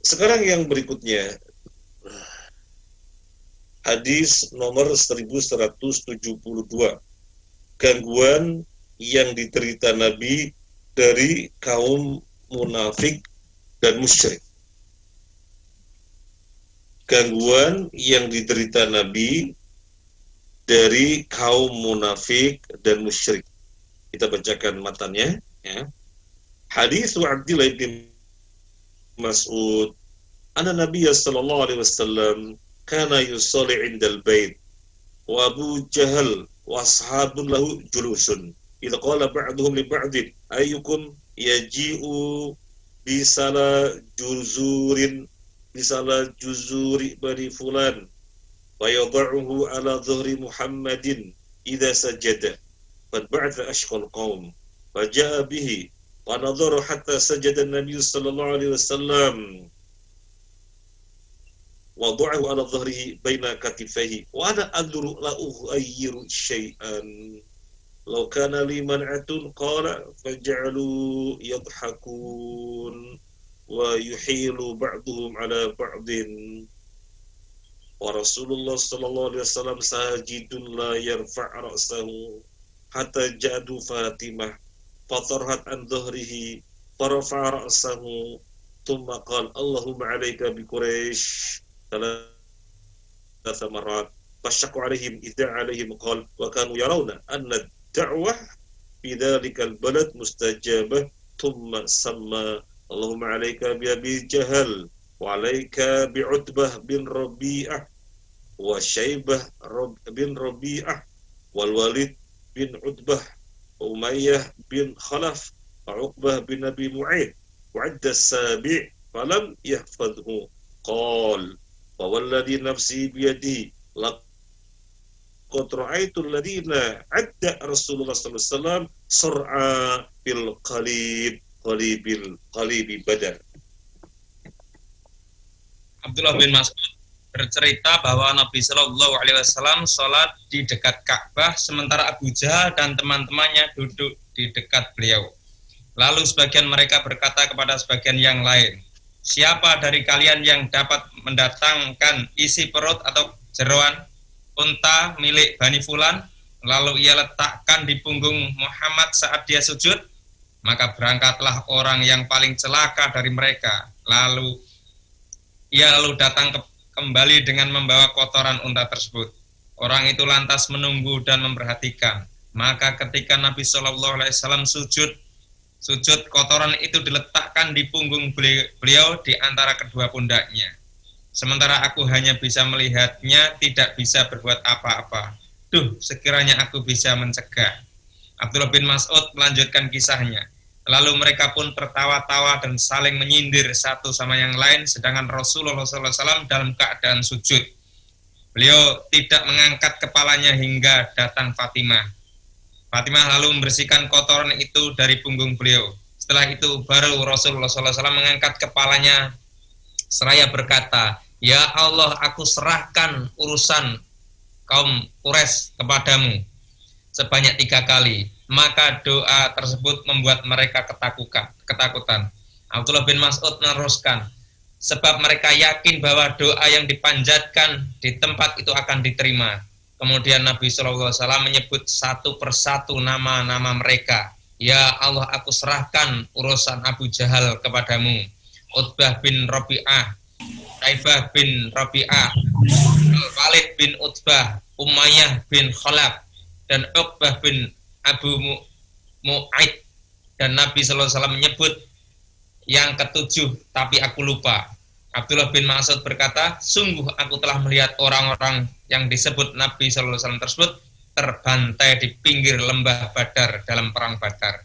Sekarang yang berikutnya, hadis nomor 1172. Gangguan yang diterita Nabi dari kaum munafik dan musyrik. Gangguan yang diterita Nabi dari kaum munafik dan musyrik. Kita bacakan matanya, ya. Hadis Abdullah bin Mas'ud, anna Nabiy sallallahu alaihi wasallam kana yusalli 'indal bait wa Abu Jahal wa ashabun lahu julusun. Idza qala ba'duhum li ba'din ayyukum yaji'u bisala juzuri bani fulan wa yad'uhu ala dhuhri Muhammadin idza sajada qad ba'atha ashqal qaum fa ja'a bihi wa nadhara hatta sajada an-nabiy sallallahu alaihi wasallam وضعه على ظهره بين كتفيه وأنا أنظر لا أغير شيئا لو كان لي منعة قال فجعلوا يضحكون ويحيل بعضهم على بعض ورسول الله صلى الله عليه وسلم ساجد لا يرفع رأسه حتى جاءوا فاطمة فطرحت عن ظهره فرفع رأسه ثم قال اللهم عليك بقريش ثلاث مرات فشق عليهم إذا عليهم قال وكانوا يرون أن الدعوة في ذلك البلد مستجابة ثم سمى اللهم عليك بأبي جهل وعليك بعتبة بن ربيعة وشيبة بن ربيعة والوليد بن عتبة وأمية بن خلف وعقبة بن أبي معيط وعد السابع فلم يحفظه قال فوالذي نفسي بيده لقد رأيت الذين عد رسول الله صلى الله عليه وسلم سرعة بالقليب بدر. Abdullah bin Mas'ud bercerita bahwa Nabi Shallallahu Alaihi Wasallam sholat di dekat Ka'bah sementara Abu Jahal dan teman-temannya duduk di dekat beliau. Lalu sebagian mereka berkata kepada sebagian yang lain, siapa dari kalian yang dapat mendatangkan isi perut atau jeroan unta milik Bani Fulan, lalu ia letakkan di punggung Muhammad saat dia sujud? Maka berangkatlah orang yang paling celaka dari mereka. Ia datang kembali dengan membawa kotoran unta tersebut. Orang itu lantas menunggu dan memperhatikan. Maka ketika Nabi Shallallahu Alaihi Wasallam sujud, kotoran itu diletakkan di punggung beliau di antara kedua pundaknya. Sementara aku hanya bisa melihatnya, tidak bisa berbuat apa-apa. Duh, sekiranya aku bisa mencegah. Abdullah bin Mas'ud melanjutkan kisahnya. Lalu mereka pun tertawa-tawa dan saling menyindir satu sama yang lain, sedangkan Rasulullah SAW dalam keadaan sujud. Beliau tidak mengangkat kepalanya hingga datang Fatimah. Fatimah lalu membersihkan kotoran itu dari punggung beliau. Setelah itu baru Rasulullah SAW mengangkat kepalanya seraya berkata, ya Allah, aku serahkan urusan kaum Quraisy kepadamu sebanyak 3 kali. Maka doa tersebut membuat mereka ketakutan. Abdullah bin Mas'ud meneruskan, sebab mereka yakin bahwa doa yang dipanjatkan di tempat itu akan diterima. Kemudian Nabi SAW menyebut satu persatu nama-nama mereka. Ya Allah, aku serahkan urusan Abu Jahal kepadamu, Utbah bin Rabi'ah, Syaibah bin Rabi'ah, Walid bin Utbah, Umayyah bin Khalaf, dan Uqbah bin Abu Mu'aid. Dan Nabi SAW menyebut yang ketujuh, tapi aku lupa. Abdullah bin Mas'ud berkata, sungguh aku telah melihat orang-orang yang disebut Nabi SAW tersebut terbantai di pinggir lembah Badar dalam perang Badar.